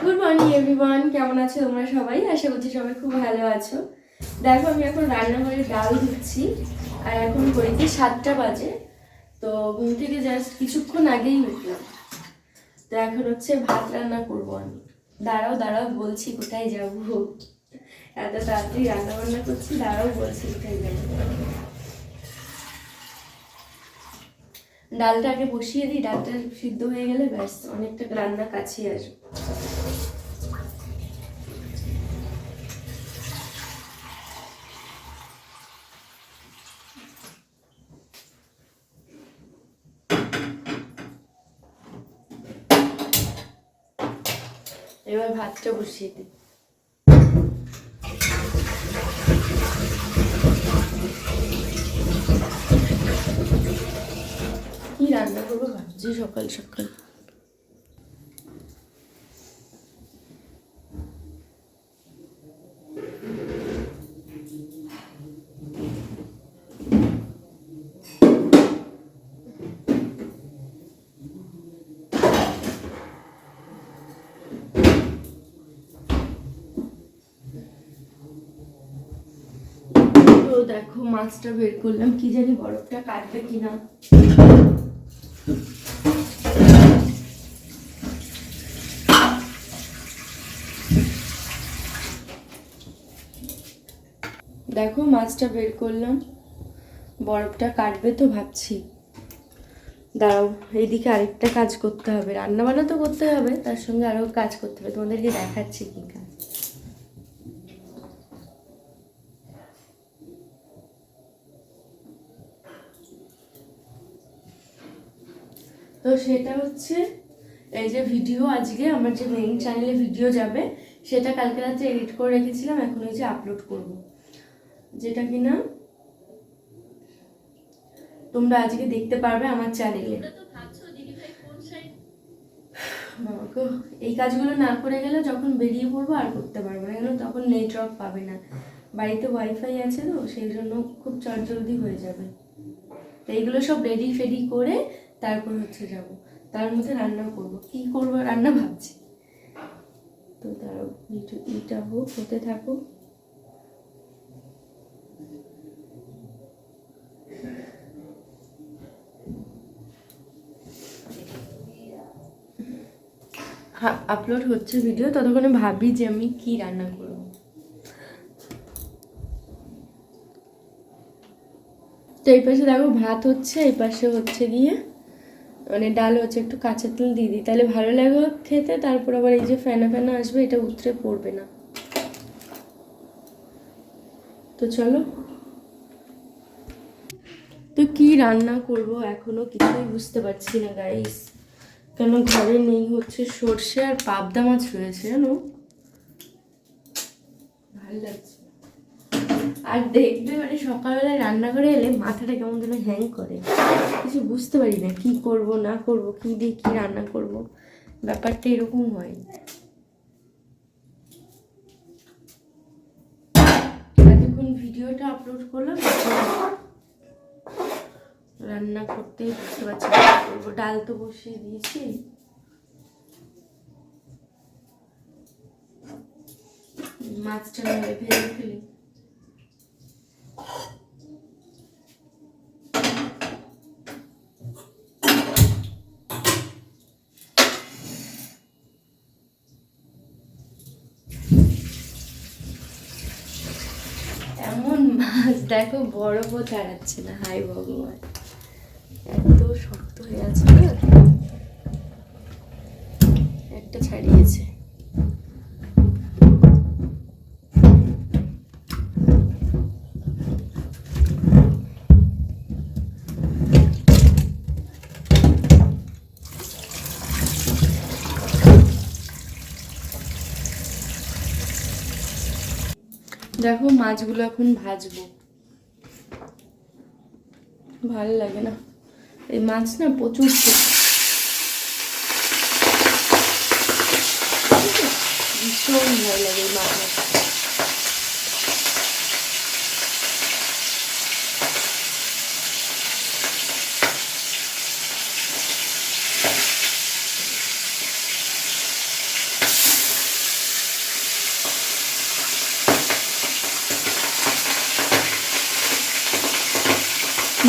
Good morning everyone, কেমন আছো তোমরা সবাই? আশা করছি সবাই খুব ভালো আছো। দেখো আমি এখন রান্নাঘরে ডাল ধুচ্ছি আর এখন ঘড়িতে 7টা বাজে। তো ঘুম থেকে জাস্ট কিছুক্ষণ আগেই উঠলাম। তো এখন হচ্ছে ভাত রান্না করবো আমি। দাঁড়াও দাঁড়াও বলছি কোথায় যাবো, এত তাড়াতাড়ি রান্না বান্না করছি। দাঁড়াও বলছি কোথায় যাবো। ডালটা আগে বসিয়ে দিই, ডালটা সিদ্ধ হয়ে গেলে ব্যাস অনেকটা রান্না কাছে আসবে। এবার ভাতটা বসিয়ে দিই। কি রান্না করবো ভাবছি সকাল সকাল। তো দেখো মাছটা বের করলাম, কি জানি বরফটা কাটবে কিনা। দেখো মাছটা বের করলাম, বরফটা কাটবে তো ভাবছি। দাঁড়াও, এইদিকে আরেকটা কাজ করতে হবে, রান্না বান্না তো করতে হবে, তার সঙ্গে আরও কাজ করতে হবে, তোমাদেরকে দেখাচ্ছি কি কাজ। তো সেটা হচ্ছে এই যে ভিডিও, আজকে আমার যে মেইন চ্যানেলে ভিডিও যাবে সেটা কালকে রাত্রে এডিট করে রেখেছিলাম, এখন এই যে আপলোড করব, যেটা কিনা তোমরা আজকে দেখতে পারবে আমার চ্যানেলে। এই কাজগুলো না করে গেলে যখন বেরিয়ে পড়বো আর করতে পারবো না, কেন তখন নেটওয়ার্ক পাবে না। বাড়িতে ওয়াইফাই আছে তো সেই জন্য খুব চটজলদি হয়ে যাবে। তো এইগুলো সব রেডি ফেডি করে তারপর হচ্ছে যাব, তার মধ্যে রান্নাও করব। কি করব রান্না ভাবছি। তো তার এটা হোক, হতে থাকুক। আপলোড হচ্ছে ভিডিও, ততক্ষণে ভাবি যে আমি কি রান্না করব। তো এই পাশে দেখো ভাত হচ্ছে, এই পাশে হচ্ছে গিয়ে মানে ডাল হচ্ছে। একটু কাঁচা তেল দিয়ে দিই, তাহলে ভালো লাগবে খেতে। তারপর আবার এই যে ফেনা ফেনা আসবে, এটা উতরে পড়বে না। তো চলো, তো কি রান্না করব এখনো কিছুই বুঝতে পারছি না গাইস। কেন ঘরে নেই হচ্ছে সর্ষে আর পাবদা মাছ রয়েছে, জানো ভালো লাগছে। আর দেখবে মানে সকালবেলায় রান্না করে এলে মাথাটা কেমন যেন হ্যাং করে, কিছু বুঝতে পারি না কি করব না করব, কি দিয়ে কি রান্না করব, ব্যাপারটা এরকম হয়। এতক্ষণ ভিডিওটা আপলোড করলাম, রান্না করতে বুঝতে পারছি না কি করবো। ডাল তো বসিয়ে দিয়েছি, মাছটা নয় ভেজে ফেলি। এমন মাছ দেখো বরফও ছাড়াচ্ছে না, হাই ভগবান, এত শক্ত হয়ে আছে না। একটা ছাড়িয়েছে। দেখো মাছগুলো এখন ভাজবো, ভালো লাগে না এই মাছ না, প্রচুর ভীষণ ভালো লাগে এই মাছ।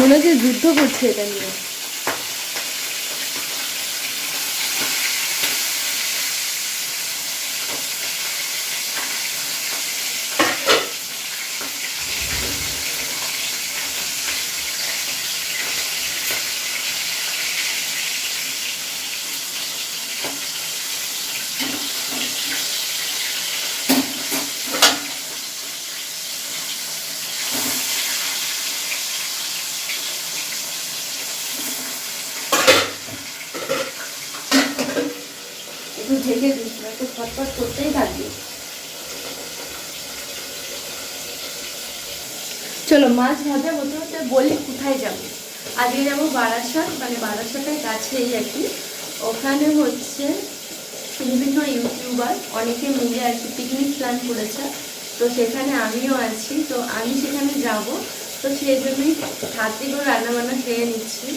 মনে হচ্ছে যুদ্ধ করছে এটা নিয়ে। একটু ঢেকে দিস না, একটু ফটফট করতেই থাকবে। চলো মাছ ভাজা হতে হতে বলি কোথায় যাবো। আজকে যাবো বারাসাত, মানে বারাসাতের কাছেই আর কি। ওখানে হচ্ছে বিভিন্ন ইউটিউবার অনেকে মিলে আর কি পিকনিক প্ল্যান করেছে, তো সেখানে আমিও আছি। তো আমি সেখানে যাব, তো সেই জন্যই হাতে করে রান্নাবান্না খেয়ে নিচ্ছি।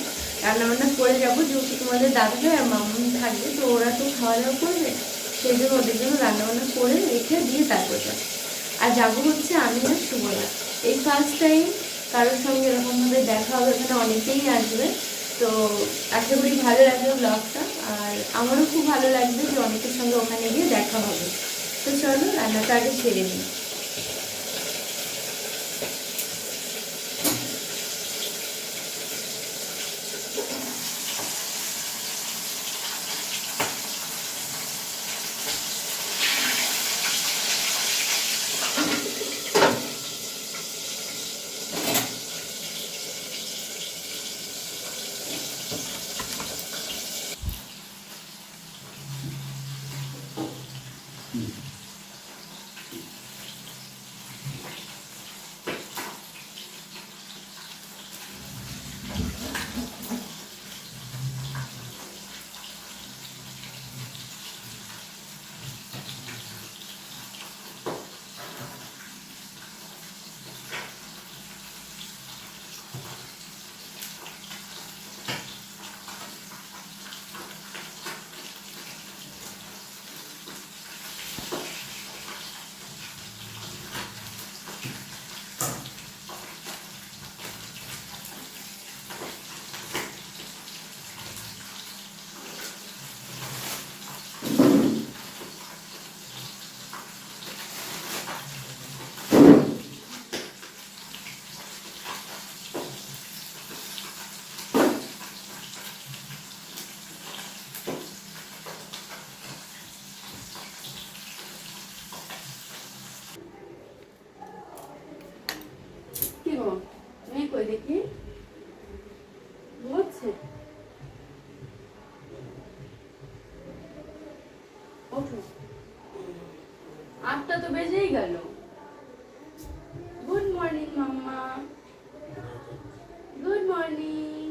রান্নাবান্না করে যাবো, যেহেতু তোমাদের দাদাভাই আর মামুন থাকবে, তো ওরা তো খাওয়া দাওয়া করবে, সেই জন্য ওদের জন্য রান্নাবান্না করে রেখে দিয়ে তারপর যাবো। আর যাবো হচ্ছে আমি আর সুমনা। এই ফার্স্ট টাইম কারোর সঙ্গে এরকমভাবে দেখা হবে, ওখানে অনেকেই আসবে। তো আশা করি ভালো লাগবে ব্লগটা, আর আমারও খুব ভালো লাগবে যে অনেকের সঙ্গে ওখানে গিয়ে দেখা হবে। তো চলো রান্নাটা আগে ছেড়ে নিই। কি গো মেয়ে কই দেখি, ঘুমোচ্ছে? ওঠো, 8টা তো বেজেই গেল। গুড মর্নিং মাম্মা, গুড মর্নিং।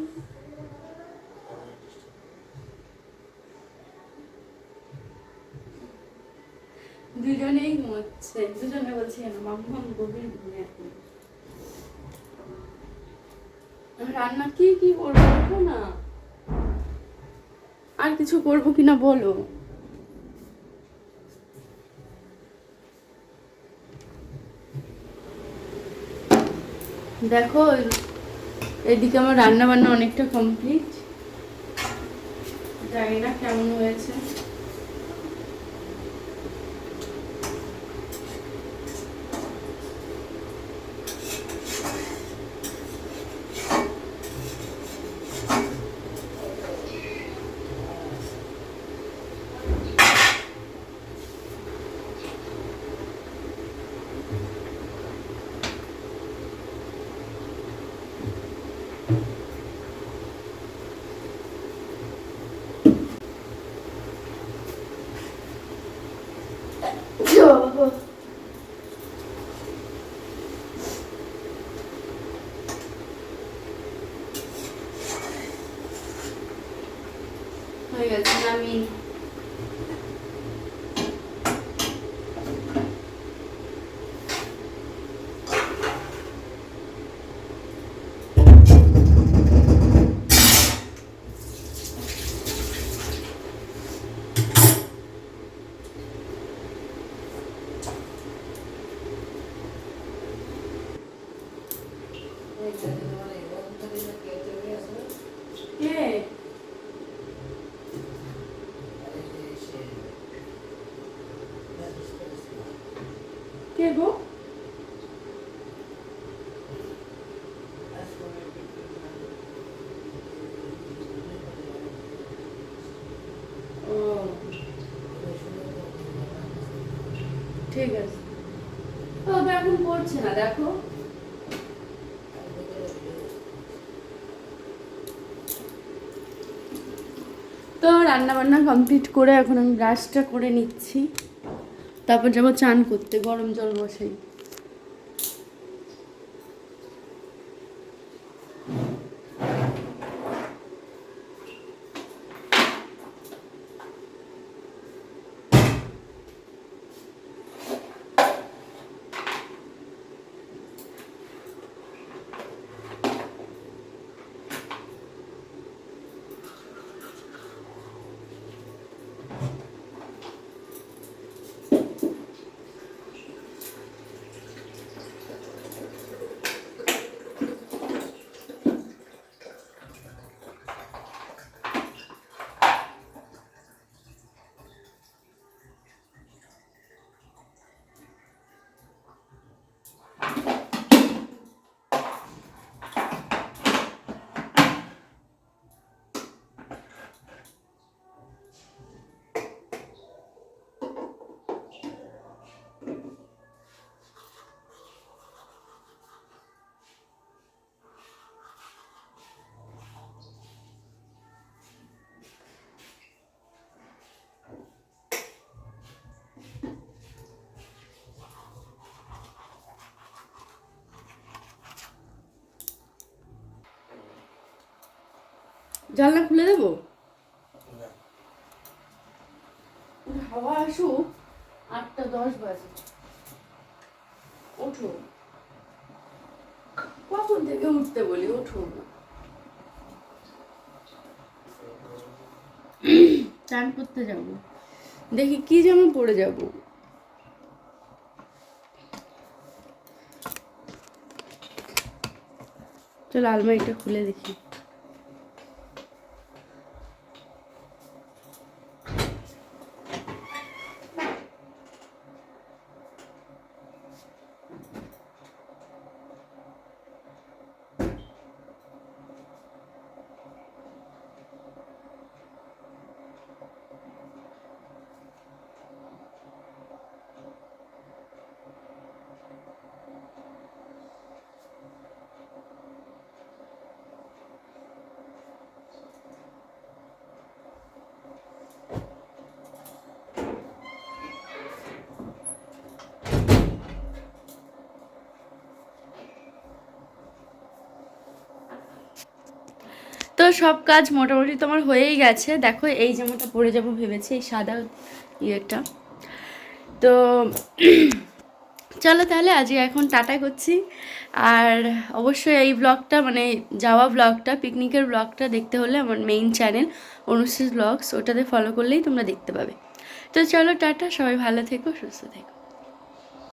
দুজনেই ঘুমোচ্ছে, দুজনে বলছে না মাম্মা গভীর ঘুমে এখন। রান্না কি কি করবো না, আর কিছু করবো কিনা বলো? দেখো এদিকে আমার রান্না বান্না অনেকটা কমপ্লিট, জানি না কেমন হয়েছে। হয়ে গেছে আমি কে গো? ও ঠিক আছে। ও তো এখন পড়ছে না, দেখো। তো রান্না বান্না কমপ্লিট করে এখন আমি ব্রাশটা করে নিচ্ছি, তারপর যাবো চান করতে, গরম জল বসাই। জানলা খুলে দেবো? হাওয়া আসুক, 8:10 বাজে। ওঠো, কখন থেকে উঠতে বলি, ওঠো। চান করতে যাব, দেখি কি জামা পরে যাব। চলো আলমারিটা খুলে দেখি। তো সব কাজ মোটামুটি তোমার হয়েই গেছে। দেখো এই জামাটা পরে যাব ভেবেছি, এই সাদা ইয়েটা। তো চলো তাহলে আজকে এখন টাটা করছি। আর অবশ্যই এই ব্লগটা মানে যাওয়া ব্লগটা, পিকনিকের ব্লগটা দেখতে হলে আমার মেইন চ্যানেল অনুশ্রী ব্লগস, ওটাতে ফলো করলেই তোমরা দেখতে পাবে। তো চলো টাটা, সবাই ভালো থেকো, সুস্থ থেকো।